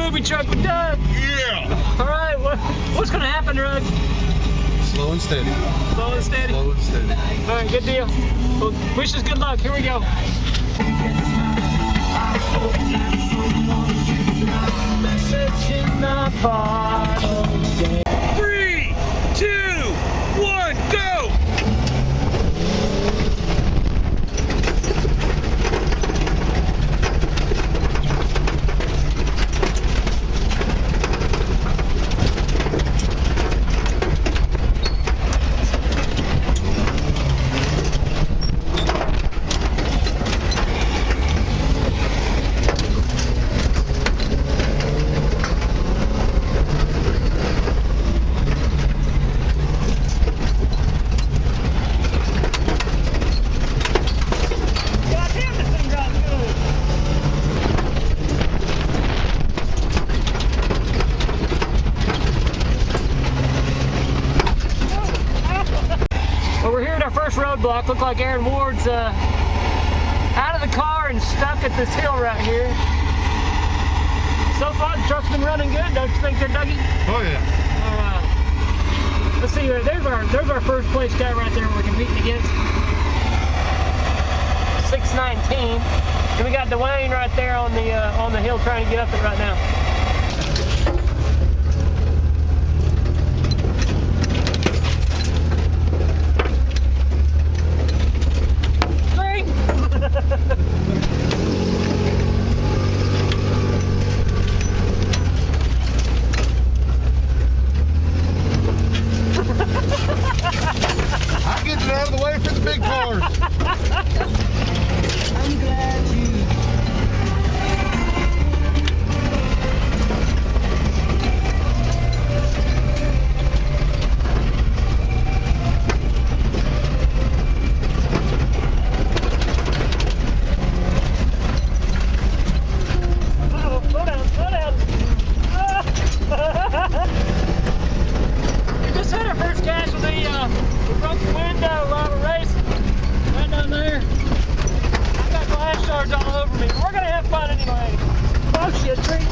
Boobie Truck with Doug. Yeah! Alright, what's gonna happen, Doug? Slow and steady. Slow and steady? Slow and steady. Alright, good deal. Well, wish us good luck. Here we go. Three, two, one, go! Well, we're here at our first roadblock. Look like Aaron Ward's out of the car and stuck at this hill right here. So far, the truck's been running good, don't you think there, Dougie? Oh yeah. All right. Let's see here. There's our first place guy right there we're competing against. 619. And we got Dwayne right there on the hill trying to get up it right now. I'm getting out of the way for the big cars. I'm glad you. Slow down, slow down. We just had our first casualty. We broke the window while we're racing. Right down there. I got glass shards all over me. We're gonna have fun anyway. Oh shit, tree.